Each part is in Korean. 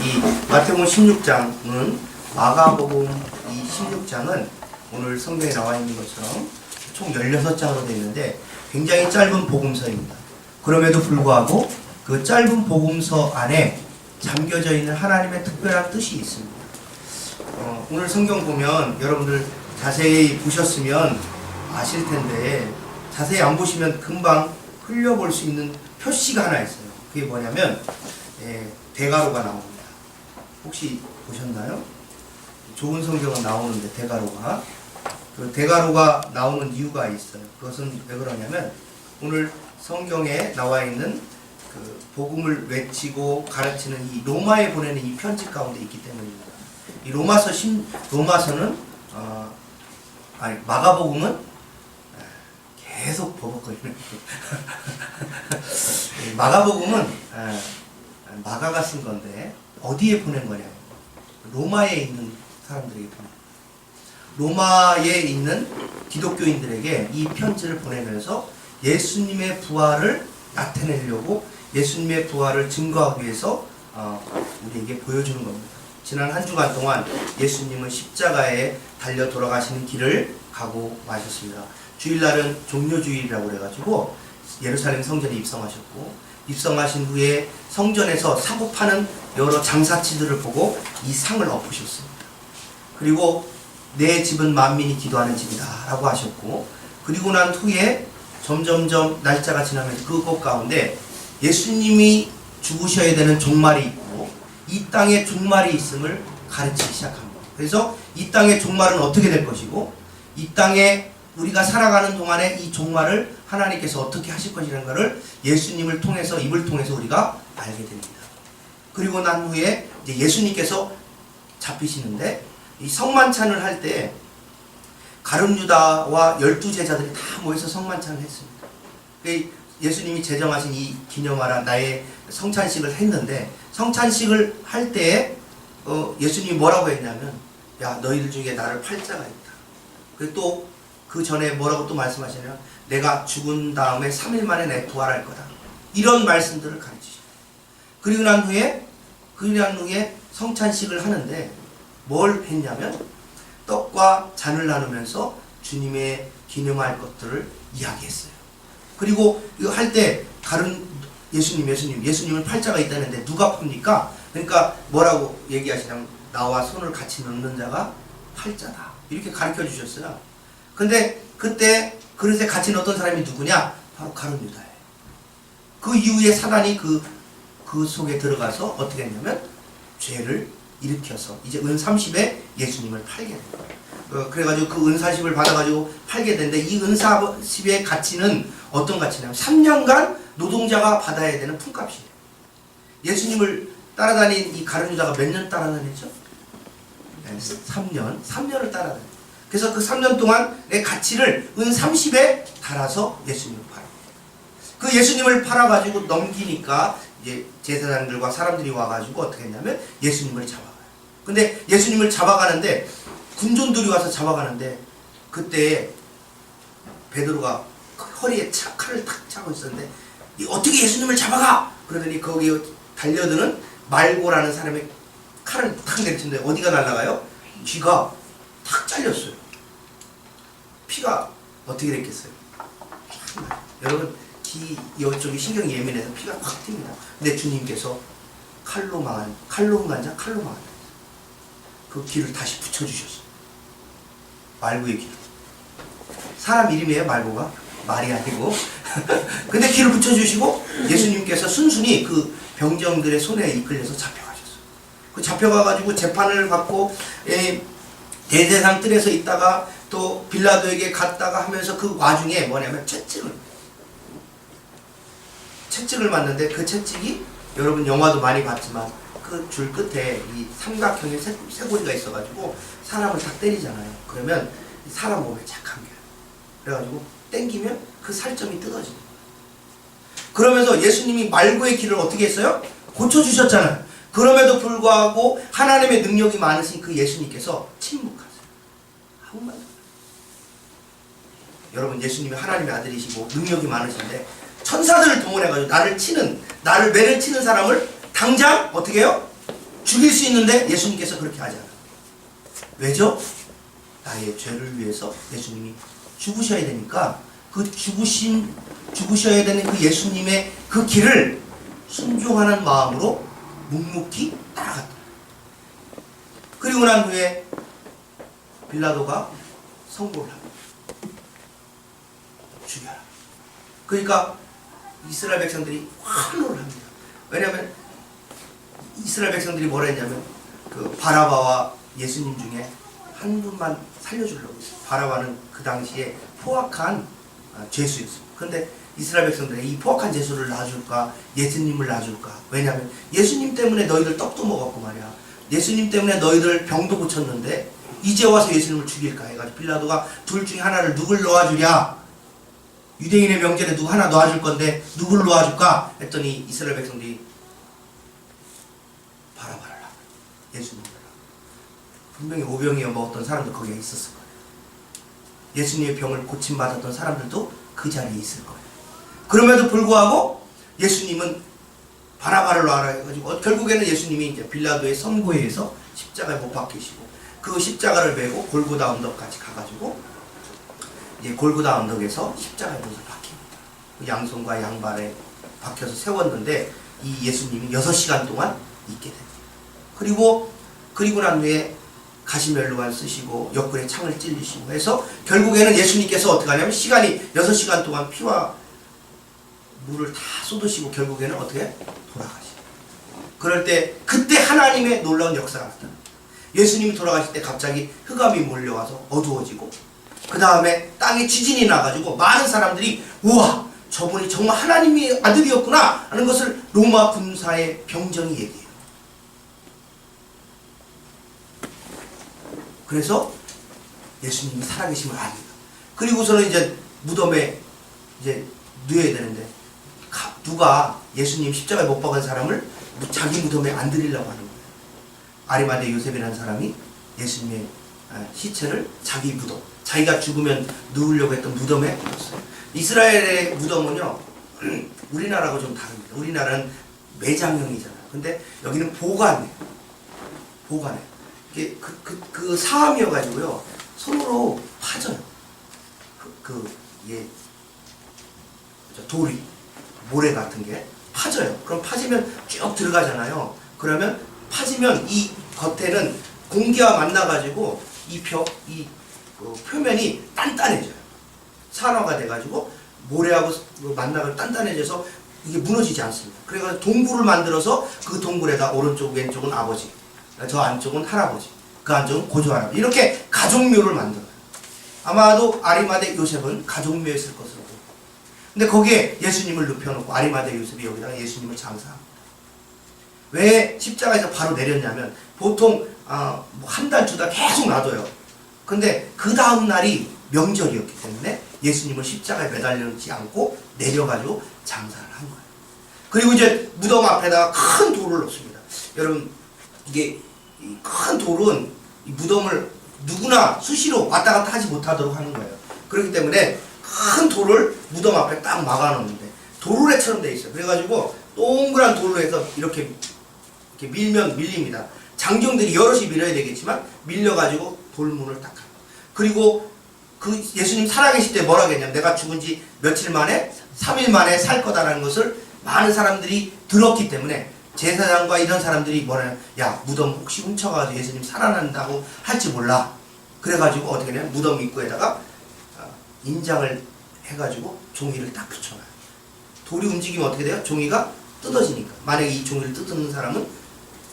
이 마태복음 16장은 마가복음 이 16장은 오늘 성경에 나와 있는 것처럼 총 16장으로 되어 있는데 굉장히 짧은 복음서입니다. 그럼에도 불구하고 그 짧은 복음서 안에 잠겨져 있는 하나님의 특별한 뜻이 있습니다. 오늘 성경 보면 여러분들 자세히 보셨으면 아실 텐데 자세히 안 보시면 금방 흘려볼 수 있는 표시가 하나 있어요. 그게 뭐냐면 대가로가 나옵니다. 혹시 보셨나요? 좋은 성경은 나오는데 대가로가 그 대가로가 나오는 이유가 있어요. 그것은 왜 그러냐면 오늘 성경에 나와 있는 그 복음을 외치고 가르치는 이 로마에 보내는 이 편지 가운데 있기 때문입니다. 이 로마서는 마가복음은 계속 버벅거리는 마가복음은 마가가 쓴 건데 어디에 보낸 거냐? 로마에 있는 사람들에게 보낸 거예요. 로마에 있는 기독교인들에게 이 편지를 보내면서 예수님의 부활을 나타내려고 예수님의 부활을 증거하기 위해서 우리에게 보여주는 겁니다. 지난 한 주간 동안 예수님은 십자가에 달려 돌아가시는 길을 가고 마셨습니다. 주일날은 종료주일이라고 그래가지고 예루살렘 성전에 입성하셨고 입성하신 후에 성전에서 사고 파는 여러 장사치들을 보고 이 상을 엎으셨습니다. 그리고 내 집은 만민이 기도하는 집이다 라고 하셨고 그리고 난 후에 점점점 날짜가 지나면서 그것 가운데 예수님이 죽으셔야 되는 종말이 있고 이 땅에 종말이 있음을 가르치기 시작합니다. 그래서 이 땅의 종말은 어떻게 될 것이고 이 땅에 우리가 살아가는 동안에 이 종말을 하나님께서 어떻게 하실 것이라는 것을 예수님을 통해서 입을 통해서 우리가 알게 됩니다. 그리고 난 후에 이제 예수님께서 잡히시는데 이 성만찬을 할 때 가룟 유다와 12제자들이 다 모여서 성만찬을 했습니다. 예수님이 제정하신 이 기념하라 나의 성찬식을 했는데 성찬식을 할 때에 예수님이 뭐라고 했냐면 야 너희들 중에 나를 팔자가 있다. 그리고 또 그 전에 뭐라고 또 말씀하시냐면 내가 죽은 다음에 3일 만에 내 부활할 거다. 이런 말씀들을 가르치십니다. 그리고 난 후에 성찬식을 하는데 뭘 했냐면 떡과 잔을 나누면서 주님의 기념할 것들을 이야기했어요. 그리고 이거 할 때 예수님을 팔자가 있다는데 누가 팝니까? 그러니까 뭐라고 얘기하시냐면 나와 손을 같이 넣는 자가 팔자다. 이렇게 가르쳐 주셨어요. 근데 그때 그릇에 같이 넣었던 사람이 누구냐? 바로 가룟 유다예요. 그 이후에 사단이 그 속에 들어가서 어떻게 했냐면 죄를 일으켜서 이제 은 30에 예수님을 팔게 됩니다. 그래가지고 그 은 40을 받아가지고 팔게 되는데 이 은 40의 가치는 어떤 가치냐면 3년간 노동자가 받아야 되는 품값이에요. 예수님을 따라다닌 이 가룟 유다가 몇 년 따라다녔죠? 3년을 따라다녔어요. 그래서 그 3년 동안의 가치를 은 30에 달아서 예수님을 팔아요. 그 예수님을 팔아가지고 넘기니까 이제 제사장들과 사람들이 와가지고 어떻게 했냐면 예수님을 잡아가요. 근데 예수님을 잡아가는데 군존들이 와서 잡아가는데 그때 베드로가 허리에 칼을 탁 차고 있었는데 어떻게 예수님을 잡아가? 그러더니 거기 달려드는 말고라는 사람의 칼을 탁 내리쳤는데 어디가 날아가요? 귀가 탁 잘렸어요. 피가 어떻게 됐겠어요? 여러분 귀 이쪽이 신경이 예민해서 피가 확 튑니다. 근데 주님께서 칼로 망한 그 귀를 다시 붙여주셨어요. 말구의 귀를. 사람 이름이에요 말구가? 말이 아니고. 근데 귀를 붙여주시고 예수님께서 순순히 그 병정들의 손에 이끌려서 잡혀가셨어요. 그 잡혀가가지고 재판을 받고 대제상 뜰에서 있다가 또 빌라도에게 갔다가 하면서 그 와중에 뭐냐면 채찍을 맞는데 그 채찍이 여러분 영화도 많이 봤지만 그 줄 끝에 이 삼각형의 쇠고리가 있어가지고 사람을 딱 때리잖아요. 그러면 사람 몸에 착 감겨요. 그래가지고 땡기면 그 살점이 뜯어집니다. 그러면서 예수님이 말고의 길을 어떻게 했어요? 고쳐주셨잖아요. 그럼에도 불구하고 하나님의 능력이 많으신 그 예수님께서 침묵하세요. 아무 말도 없어요. 여러분 예수님이 하나님의 아들이시고 능력이 많으신데 천사들을 동원해가지고 나를 매를 치는 사람을 당장 어떻게 해요? 죽일 수 있는데 예수님께서 그렇게 하지 않아요. 왜죠? 나의 죄를 위해서 예수님이 죽으셔야 되니까 그 죽으셔야 되는 그 예수님의 그 길을 순종하는 마음으로 묵묵히 따라갔다. 그리고 난 후에 빌라도가 선고를 합니다. 죽여라. 그러니까 이스라엘 백성들이 환호를 합니다. 왜냐하면 이스라엘 백성들이 뭐라 했냐면 그 바라바와 예수님 중에 한 분만 살려주려고 했어요. 바라바는 그 당시에 포악한 죄수였어요. 그런데 이스라엘 백성들이 이 포악한 죄수를 놔줄까 예수님을 놔줄까. 왜냐하면 예수님 때문에 너희들 떡도 먹었고 말이야. 예수님 때문에 너희들 병도 고쳤는데 이제 와서 예수님을 죽일까 해가지고 빌라도가 둘 중에 하나를 누굴 놓아주랴. 유대인의 명절에 누구 하나 놓아줄 건데 누굴 놓아줄까 했더니 이스라엘 백성들이 바라바를 하고 예수님을 하고. 분명히 오병이어 먹었던 사람도 거기에 있었을 거예요. 예수님의 병을 고침받았던 사람들도 그 자리에 있을 거예요. 그럼에도 불구하고 예수님은 바라바를 놔라 해가지고 결국에는 예수님이 이제 빌라도의 선고에 의해서 십자가에 못 박히시고 그 십자가를 메고 골고다 언덕까지 가가지고 이제 골고다 언덕에서 십자가에 못을 박힙니다. 그 양손과 양발에 박혀서 세웠는데 이 예수님이 6시간 동안 있게 됩니다. 그리고 난 후에 가시멜로만 쓰시고 옆구리에 창을 찔리시고 해서 결국에는 예수님께서 어떻게 하냐면 시간이 6시간 동안 피와 물을 다 쏟으시고 결국에는 어떻게 돌아가시죠. 그럴 때 그때 하나님의 놀라운 역사가 나타납니다. 예수님이 돌아가실 때 갑자기 흑암이 몰려와서 어두워지고 그 다음에 땅에 지진이 나가지고 많은 사람들이 우와 저분이 정말 하나님의 아들이었구나 하는 것을 로마 군사의 병정이 얘기해요. 그래서 예수님이 살아계심을 압니다. 그리고서는 이제 무덤에 이제 누워야 되는데 누가 예수님 십자가에 못 박은 사람을 자기 무덤에 안 드리려고 하는 거예요. 아리마대 요셉이라는 사람이 예수님의 시체를 자기 무덤, 자기가 죽으면 누우려고 했던 무덤에 묻었어요. 이스라엘의 무덤은요, 우리나라하고 좀 다릅니다. 우리나라는 매장형이잖아요. 근데 여기는 보관해요. 이게 그 사암이어가지고요, 손으로 파져요. 돌이, 모래 같은 게 파져요. 그럼 파지면 쭉 들어가잖아요. 그러면 파지면 이 겉에는 공기와 만나가지고 이 표면이 단단해져요. 산화가 돼가지고 모래하고 만나가 단단해져서 이게 무너지지 않습니다. 그래서 동굴을 만들어서 그 동굴에다 오른쪽 왼쪽은 아버지, 저 안쪽은 할아버지, 그 안쪽은 고조할아버지 이렇게 가족묘를 만들어요. 아마도 아리마대 요셉은 가족묘였을 것으로 보여요. 근데 거기에 예수님을 눕혀놓고 아리마대 요셉이 여기다가 예수님을 장사합니다. 왜 십자가에서 바로 내렸냐면 보통 한 달, 2달 계속 놔둬요. 근데 그 다음 날이 명절이었기 때문에 예수님을 십자가에 매달리지 않고 내려가지고 장사를 한 거예요. 그리고 이제 무덤 앞에다가 큰 돌을 놓습니다. 여러분 이게 큰 돌은 이 무덤을 누구나 수시로 왔다 갔다 하지 못하도록 하는 거예요. 그렇기 때문에 큰 돌을 무덤 앞에 딱 막아놓는데 도르래처럼 돼 있어요. 그래가지고 동그란 돌로 해서 이렇게 밀면 밀립니다. 장정들이 여럿이 밀어야 되겠지만 밀려가지고 돌문을 딱 하고, 그리고 그 예수님 살아계실 때 뭐라고 했냐면 내가 죽은 지 며칠 만에 3일 만에 살 거다라는 것을 많은 사람들이 들었기 때문에 제사장과 이런 사람들이 뭐냐면 야 무덤 혹시 훔쳐가지고 예수님 살아난다고 할지 몰라. 그래가지고 어떻게 하냐면 무덤 입구에다가 인장을 해가지고 종이를 딱 붙여놔요. 돌이 움직이면 어떻게 돼요? 종이가 뜯어지니까. 만약에 이 종이를 뜯는 사람은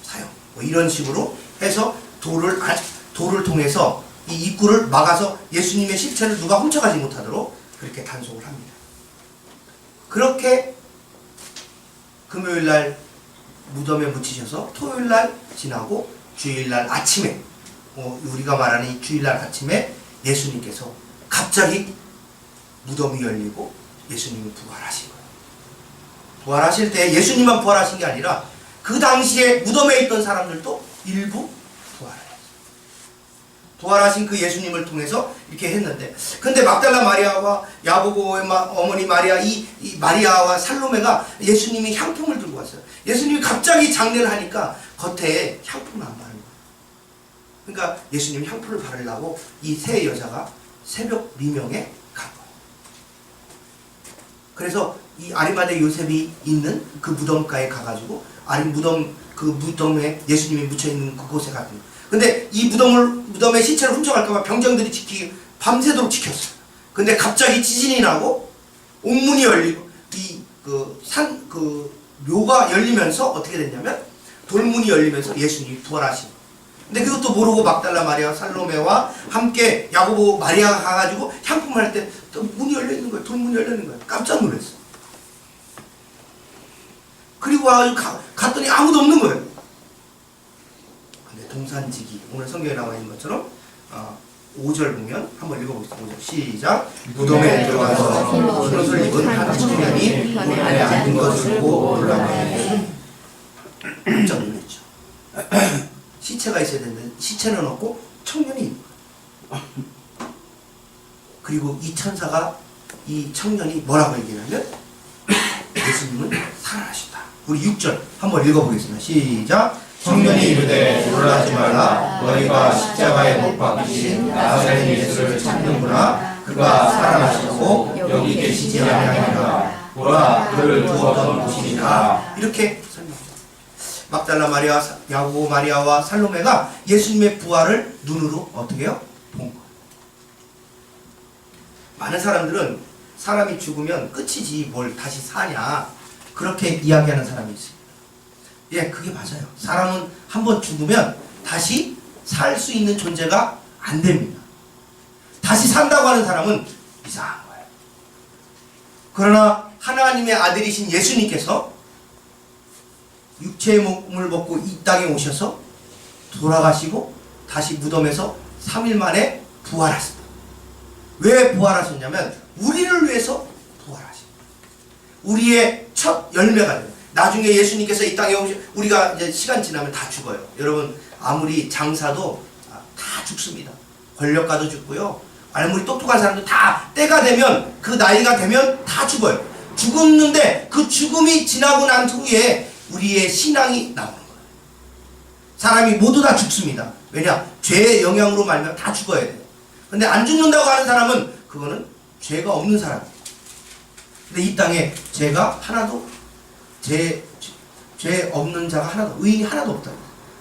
사형. 뭐 이런 식으로 해서 돌을 통해서 이 입구를 막아서 예수님의 실체를 누가 훔쳐가지 못하도록 그렇게 단속을 합니다. 그렇게 금요일날 무덤에 묻히셔서 토요일날 지나고 주일날 아침에 우리가 말하는 이 주일날 아침에 예수님께서 갑자기 무덤이 열리고 예수님이 부활하신 거예요. 부활하실 때 예수님만 부활하신 게 아니라 그 당시에 무덤에 있던 사람들도 일부 부활했어요. 부활하신 그 예수님을 통해서 이렇게 했는데, 근데 막달라 마리아와 야고보의 어머니 마리아, 이 마리아와 살로메가 예수님이 향품을 들고 왔어요. 예수님이 갑자기 장례를 하니까 겉에 향품을 안 바른 거예요. 그러니까 예수님 향품을 바르려고 이 세 여자가 새벽 미명에 간 거예요. 그래서 이 아리마대 요셉이 있는 그 무덤가에 가가지고 그 무덤에 예수님이 묻혀있는 그곳에 갔던 거예요. 근데 이 무덤에 시체를 훔쳐갈까봐 병정들이 밤새도록 지켰어요. 근데 갑자기 지진이 나고 옥문이 열리고 묘가 열리면서 어떻게 됐냐면 돌문이 열리면서 예수님이 부활하신 거예요. 근데 그것도 모르고 막달라 마리아 살로메와 함께 야고보 마리아가 가가지고 향품을 할 때 또 문이 열려 있는 거예요. 돌문이 열려 있는 거예요. 깜짝 놀랐어. 그리고 갔더니 아무도 없는 거예요. 근데 동산지기 오늘 성경에 나와 있는 것처럼 5절 보면 한번 읽어보겠습니다. 5절 시작. 무덤에 들어가서 흰옷을 입은 한 청년이 문에 앉은 것을 보고 올라가니 깜짝 놀랐죠. 시체가 있어야 되는데 시체는 없고 청년이 있는 거예요. 그리고 이 천사가 이 청년이 뭐라고 얘기하냐면 예수님은 살아나셨다. 우리 6절 한번 읽어보겠습니다. 시작. 청년이 이르되 놀라지 말라. 너희가 십자가에 못 박히신 나사렛 예수를 찾는구나. 그가 살아나셨고 여기 계시지 아니하니라. 보라, 그를 두었던 곳이니라. 이렇게 설명합니다. 막달라 마리아, 야고보 마리아와 살로메가 예수님의 부활을 눈으로 어떻게 해요? 본 거예요. 많은 사람들은 사람이 죽으면 끝이지 뭘 다시 사냐 그렇게 이야기하는 사람이 있습니다. 예, 그게 맞아요. 사람은 한번 죽으면 다시 살 수 있는 존재가 안 됩니다. 다시 산다고 하는 사람은 이상한 거예요. 그러나 하나님의 아들이신 예수님께서 육체의 몸을 먹고 이 땅에 오셔서 돌아가시고 다시 무덤에서 3일 만에 부활하셨다. 왜 부활하셨냐면 우리를 위해서 부활하십니다. 우리의 첫 열매가 돼요. 나중에 예수님께서 이 땅에 우리가 이제 시간 지나면 다 죽어요. 여러분 아무리 장사도 다 죽습니다. 권력가도 죽고요. 아무리 똑똑한 사람도 다 때가 되면 그 나이가 되면 다 죽어요. 죽었는데 그 죽음이 지나고 난 후에 우리의 신앙이 나오는 거예요. 사람이 모두 다 죽습니다. 왜냐? 죄의 영향으로 말면 다 죽어야 돼요. 근데 안 죽는다고 하는 사람은 그거는 죄가 없는 사람이에요. 근데 이 땅에 죄가 하나도 죄 없는 자가 하나도 의인이 하나도 없다.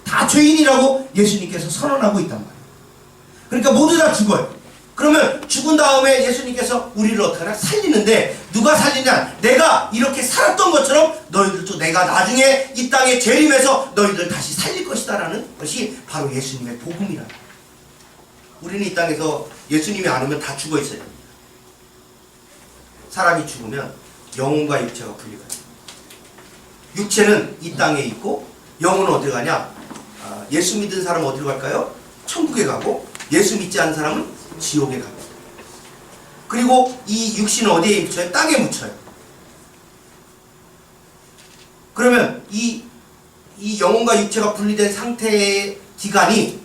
다 죄인이라고 예수님께서 선언하고 있단 말이에요. 그러니까 모두 다 죽어요. 그러면 죽은 다음에 예수님께서 우리를 어떻게 하나 살리는데 누가 살리냐? 내가 이렇게 살았던 것처럼 너희들도 내가 나중에 이 땅에 재림해서 너희들 다시 살릴 것이다 라는 것이 바로 예수님의 복음이라. 우리는 이 땅에서 예수님이 안 오면 다 죽어 있어야 됩니다. 사람이 죽으면 영혼과 육체가 분리가 됩니다. 육체는 이 땅에 있고 영혼은 어디 가냐? 예수 믿은 사람은 어디로 갈까요? 천국에 가고 예수 믿지 않은 사람은 지옥에 갑니다. 그리고 이 육신은 어디에 묻혀요? 땅에 묻혀요. 그러면 이 영혼과 육체가 분리된 상태의 기간이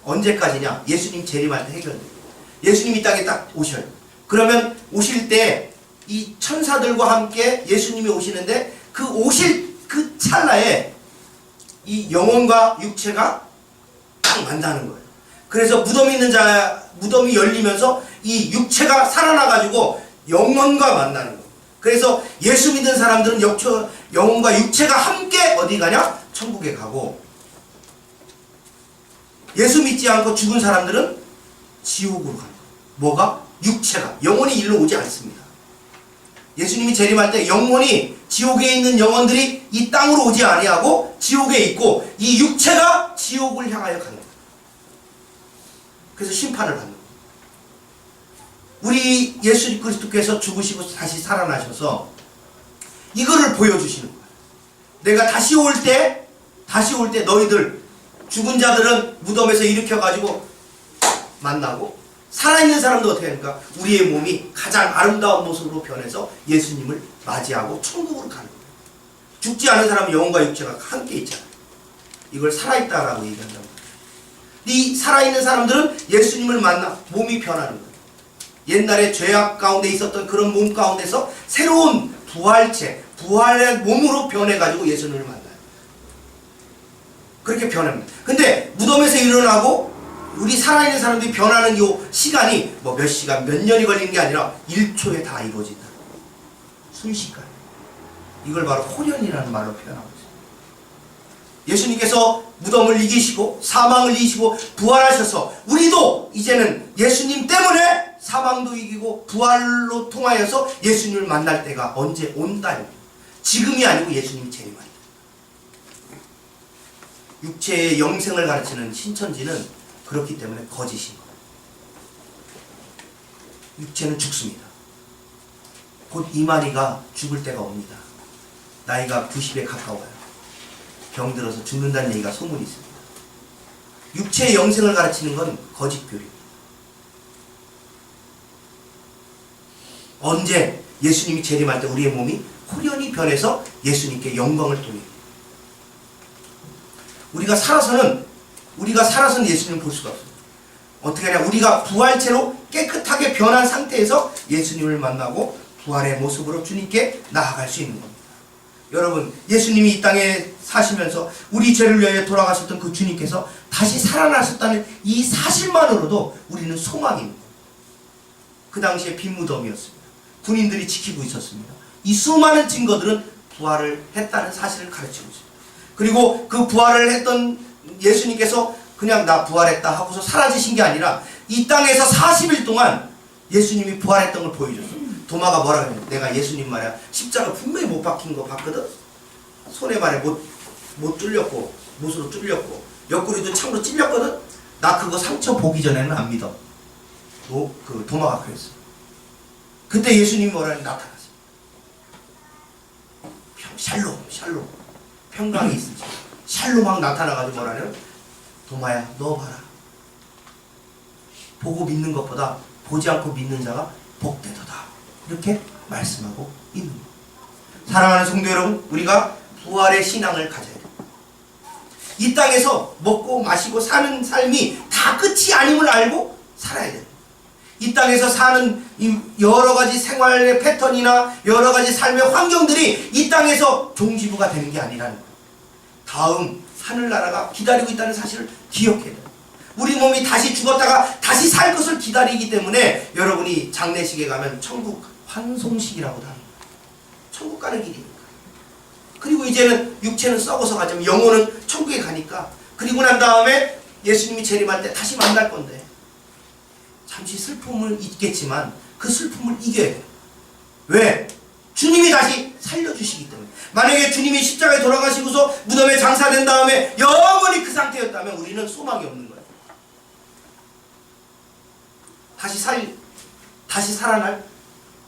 언제까지냐? 예수님 재림할 때 해결돼요. 예수님이 이 땅에 딱 오셔요. 그러면 오실 때 이 천사들과 함께 예수님이 오시는데 그 오실 그 찰나에 이 영혼과 육체가 딱 만나는 거예요. 그래서 무덤이 열리면서 이 육체가 살아나가지고 영혼과 만나는 거예요. 그래서 예수 믿는 사람들은 영혼과 육체가 함께 어디 가냐? 천국에 가고, 예수 믿지 않고 죽은 사람들은 지옥으로 가는 거예요. 뭐가? 육체가. 영혼이 일로 오지 않습니다. 예수님이 재림할 때 영혼이 지옥에 있는 영혼들이 이 땅으로 오지 아니하고 지옥에 있고 이 육체가 지옥을 향하여 가는 거예요. 그래서 심판을 받는 거예요. 우리 예수 그리스도께서 죽으시고 다시 살아나셔서 이거를 보여주시는 거예요. 내가 다시 올 때 너희들 죽은 자들은 무덤에서 일으켜가지고 만나고 살아있는 사람도 어떻게 합니까? 우리의 몸이 가장 아름다운 모습으로 변해서 예수님을 맞이하고 천국으로 가는 거예요. 죽지 않은 사람은 영혼과 육체가 함께 있잖아요. 이걸 살아있다라고 얘기한다고. 이 살아있는 사람들은 예수님을 만나 몸이 변하는 거예요. 옛날에 죄악 가운데 있었던 그런 몸 가운데서 새로운 부활의 몸으로 변해가지고 예수님을 만나요. 그렇게 변합니다. 근데 무덤에서 일어나고 우리 살아있는 사람들이 변하는 요 시간이 뭐 몇 시간, 몇 년이 걸리는 게 아니라 1초에 다 이루어진다. 순식간에. 이걸 바로 호련이라는 말로 표현하고 있습니다. 예수님께서 무덤을 이기시고 사망을 이기시고 부활하셔서 우리도 이제는 예수님 때문에 사망도 이기고 부활로 통하여서 예수님을 만날 때가 언제 온다. 지금이 아니고 예수님이 재림할 때. 육체의 영생을 가르치는 신천지는 그렇기 때문에 거짓인 거예요. 육체는 죽습니다. 곧 이만희가 죽을 때가 옵니다. 나이가 90에 가까워요. 병들어서 죽는다는 얘기가 소문이 있습니다. 육체의 영생을 가르치는 건 거짓 교리입니다. 언제 예수님이 재림할 때 우리의 몸이 호련히 변해서 예수님께 영광을 돌립니다. 우리가 살아서는 예수님을 볼 수가 없습니다. 어떻게 하냐? 우리가 부활체로 깨끗하게 변한 상태에서 예수님을 만나고 부활의 모습으로 주님께 나아갈 수 있는 겁니다. 여러분, 예수님이 이 땅에 사시면서 우리 죄를 위하여 돌아가셨던 그 주님께서 다시 살아나셨다는 이 사실만으로도 우리는 소망입니다. 그 당시에 빈 무덤이었습니다. 군인들이 지키고 있었습니다. 이 수많은 증거들은 부활을 했다는 사실을 가르치고 있습니다. 그리고 그 부활을 했던 예수님께서 그냥 나 부활했다 하고서 사라지신 게 아니라 이 땅에서 40일 동안 예수님이 부활했던 걸 보여줬어요. 도마가 뭐라 그래요? 내가 예수님 말이야 십자가 분명히 못 박힌 거 봤거든? 손에 발에 못 뚫렸고 못으로 뚫렸고 옆구리도 참으로 찔렸거든? 나 그거 상처 보기 전에는 안 믿어. 그 도마가 그랬어. 그때 예수님이 뭐라 나타났어요. 샬롬 평강이 있으지. 샬롬 막 나타나가지고 뭐라냐? 도마야 너 봐라. 보고 믿는 것보다 보지 않고 믿는 자가 복되도다. 이렇게 말씀하고 있는 거예요. 사랑하는 성도 여러분, 우리가 부활의 신앙을 가져야 돼요. 이 땅에서 먹고 마시고 사는 삶이 다 끝이 아님을 알고 살아야 돼요. 이 땅에서 사는 여러 가지 생활의 패턴이나 여러 가지 삶의 환경들이 이 땅에서 종지부가 되는 게 아니라는 거예요. 다음 하늘나라가 기다리고 있다는 사실을 기억해야 돼요. 우리 몸이 다시 죽었다가 다시 살 것을 기다리기 때문에 여러분이 장례식에 가면 천국 환송식이라고도 합니다. 천국 가는 길이니까. 그리고 이제는 육체는 썩어서 가지만 영혼은 천국에 가니까 그리고 난 다음에 예수님이 재림할 때 다시 만날 건데 잠시 슬픔은 있겠지만 그 슬픔을 이겨야 돼요. 왜? 주님이 다시 살려주시기 때문에. 만약에 주님이 십자가에 돌아가시고서 무덤에 장사된 다음에 영원히 그 상태였다면 우리는 소망이 없는 거예요. 다시 살아날,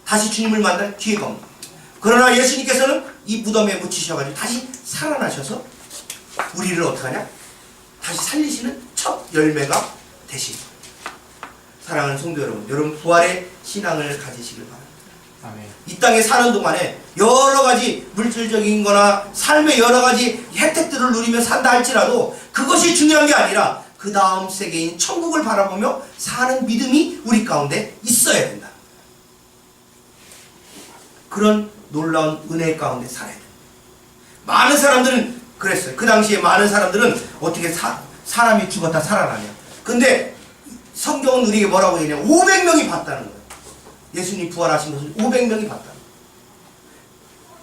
다시 주님을 만날 기회가 없는 거예요. 그러나 예수님께서는 이 무덤에 묻히셔가지고 다시 살아나셔서 우리를 어떻게 하냐? 다시 살리시는 첫 열매가 되신 거예요. 사랑하는 성도 여러분 부활의 신앙을 가지시길 바랍니다. 아멘. 이 땅에 사는 동안에 여러 가지 물질적인 거나 삶의 여러 가지 혜택들을 누리며 산다 할지라도 그것이 중요한 게 아니라 그 다음 세계인 천국을 바라보며 사는 믿음이 우리 가운데 있어야 된다. 그런 놀라운 은혜 가운데 살아야 된다. 많은 사람들은 그랬어요. 그 당시에 많은 사람들은 어떻게 사람이 죽었다 살아나냐. 근데 성경은 우리에게 뭐라고 얘기하냐. 500명이 봤다는 거예요. 예수님 부활하신 것을 500명이 봤다.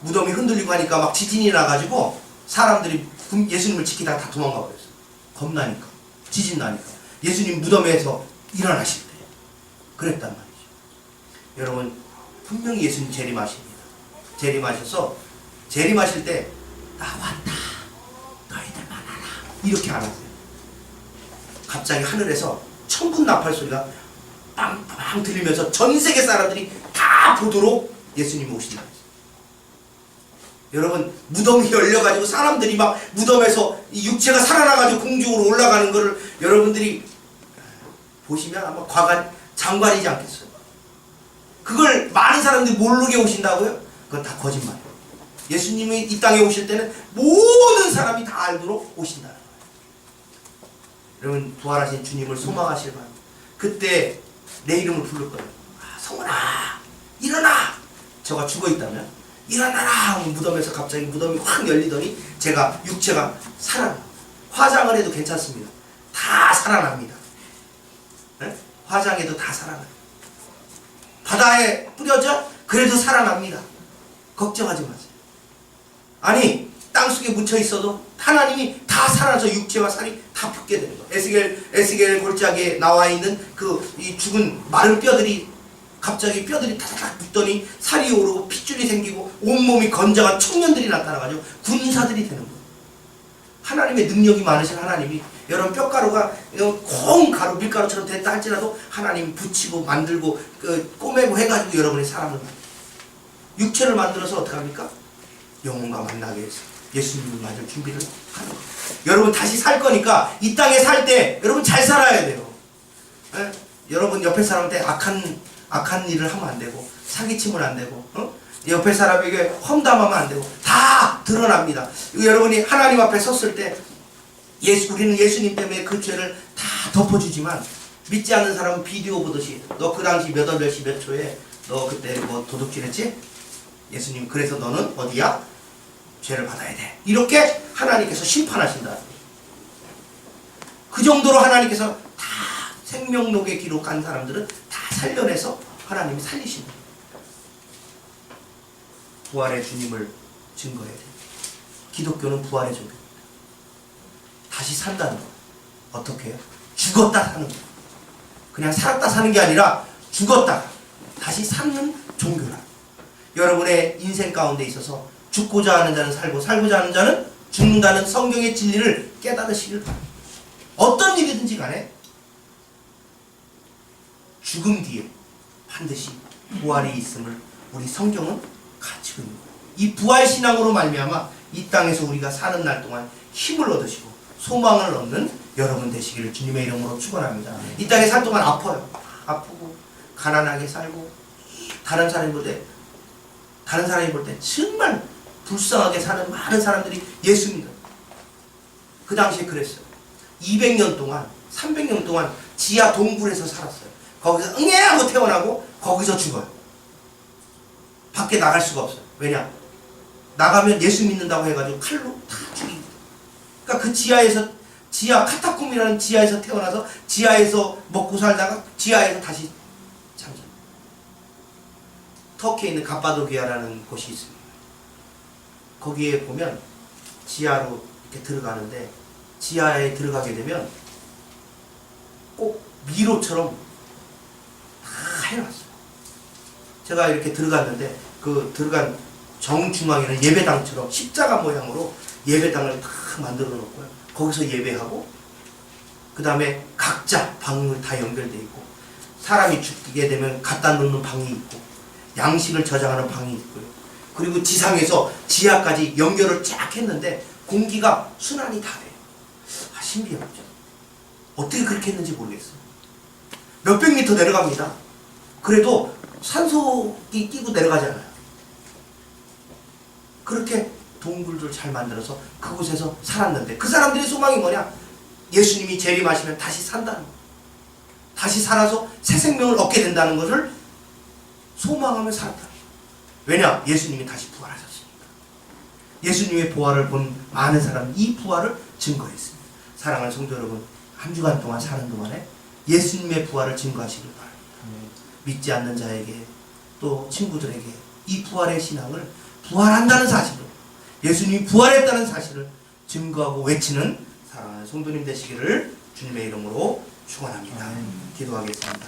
무덤이 흔들리고 하니까 막 지진이 나가지고 사람들이 예수님을 지키다가 다 도망가 버렸어요. 겁나니까. 지진 나니까. 예수님 무덤에서 일어나실 때 그랬단 말이죠. 여러분 분명히 예수님 재림하십니다. 재림하셔서 재림하실 때 나 왔다. 너희들만 알아. 이렇게 안 하세요. 갑자기 하늘에서 천군 나팔 소리가 빵빵 들리면서 전 세계 사람들이 다 보도록 예수님이 오신다. 여러분 무덤이 열려가지고 사람들이 막 무덤에서 이 육체가 살아나가지고 공중으로 올라가는 거를 여러분들이 보시면 아마 장관이지 않겠어요. 그걸 많은 사람들이 모르게 오신다고요? 그건 다 거짓말이에요. 예수님이 이 땅에 오실 때는 모든 사람이 다 알도록 오신다는 거예요. 여러분 부활하신 주님을 소망하실 바랍니다. 그때 내 이름을 부를 거예요. 성훈아 일어나. 저가 죽어있다면 일어나라 하면 무덤에서 갑자기 무덤이 확 열리더니 제가 육체가 살아나 화장을 해도 괜찮습니다. 다 살아납니다. 네? 화장해도 다 살아나요. 바다에 뿌려져? 그래도 살아납니다. 걱정하지 마세요. 아니 땅속에 묻혀 있어도 하나님이 다 살아서 육체와 살이 다 붙게 되는 거예요. 에스겔 골짜기에 나와 있는 이 죽은 마른 뼈들이 갑자기 뼈들이 타닥 붙더니 살이 오르고 핏줄이 생기고 온몸이 건장한 청년들이 나타나가지고 군사들이 되는 거예요. 하나님의 능력이 많으신 하나님이 여러분 뼈가루가 콩 가루 밀가루처럼 됐다 할지라도 하나님이 붙이고 만들고 꼬매고 해가지고 여러분의 사람을 만들어요. 육체를 만들어서 어떻게 합니까? 영혼과 만나게 해서 예수님을 맞을 준비를 하는 거예요. 여러분 다시 살 거니까 이 땅에 살 때 여러분 잘 살아야 돼요. 에? 여러분 옆에 사람한테 악한 일을 하면 안 되고 사기치면 안 되고 옆에 사람에게 험담하면 안 되고 다 드러납니다. 여러분이 하나님 앞에 섰을 때 우리는 예수님 때문에 그 죄를 다 덮어주지만 믿지 않는 사람은 비디오 보듯이 너 그 당시 몇 월 몇 시 몇 초에 너 그때 뭐 도둑질했지? 예수님 그래서 너는 어디야? 죄를 받아야 돼. 이렇게 하나님께서 심판하신다. 그 정도로 하나님께서 다 생명록에 기록한 사람들은 다 살려내서 하나님이 살리신다. 부활의 주님을 증거해야 돼요. 기독교는 부활의 종교입니다. 다시 산다는 거. 어떻게 해요? 죽었다 사는 거. 그냥 살았다 사는 게 아니라 죽었다 다시 사는 종교라. 여러분의 인생 가운데 있어서 죽고자 하는 자는 살고 살고자 하는 자는 죽는다는 성경의 진리를 깨달으시길 바랍니다. 어떤 일이든지 간에 죽음 뒤에 반드시 부활이 있음을 우리 성경은 가르치고 있는 거예요. 이 부활신앙으로 말미암아 이 땅에서 우리가 사는 날 동안 힘을 얻으시고 소망을 얻는 여러분 되시기를 주님의 이름으로 축원합니다. 이 땅에 살 동안 아파요. 아프고 가난하게 살고 다른 사람이 볼 때 정말 불쌍하게 사는 많은 사람들이 예수 믿어요. 그 당시에 그랬어요. 200년 동안 300년 동안 지하 동굴에서 살았어요. 거기서 응애 하고 태어나고 거기서 죽어요. 밖에 나갈 수가 없어요. 왜냐? 나가면 예수 믿는다고 해가지고 칼로 다 죽입니다. 그러니까 그 지하 카타콤이라는 지하에서 태어나서 지하에서 먹고 살다가 지하에서 다시 잠자. 터키에 있는 갑바도기아라는 곳이 있습니다. 거기에 보면 지하로 이렇게 들어가는데 지하에 들어가게 되면 꼭 미로처럼 다 해놨어요. 제가 이렇게 들어갔는데 그 들어간 정중앙에는 예배당처럼 십자가 모양으로 예배당을 다 만들어 놓고요. 거기서 예배하고 그 다음에 각자 방을 다 연결되어 있고 사람이 죽게 되면 갖다 놓는 방이 있고 양식을 저장하는 방이 있고요. 그리고 지상에서 지하까지 연결을 쫙 했는데 공기가 순환이 다 돼요. 신비하죠. 어떻게 그렇게 했는지 모르겠어요. 몇백 미터 내려갑니다. 그래도 산소기 끼고 내려가잖아요. 그렇게 동굴들 잘 만들어서 그곳에서 살았는데 그 사람들의 소망이 뭐냐? 예수님이 재림하시면 다시 산다는 거. 다시 살아서 새 생명을 얻게 된다는 것을 소망하며 살았다. 왜냐? 예수님이 다시 부활하셨으니까. 예수님의 부활을 본 많은 사람은 이 부활을 증거했습니다. 사랑하는 성도 여러분, 한 주간 동안 사는 동안에 예수님의 부활을 증거하시길 바랍니다. 믿지 않는 자에게 또 친구들에게 이 부활의 신앙을 부활한다는 사실을, 예수님이 부활했다는 사실을 증거하고 외치는 사랑하는 성도님 되시기를 주님의 이름으로 축원합니다. 기도하겠습니다.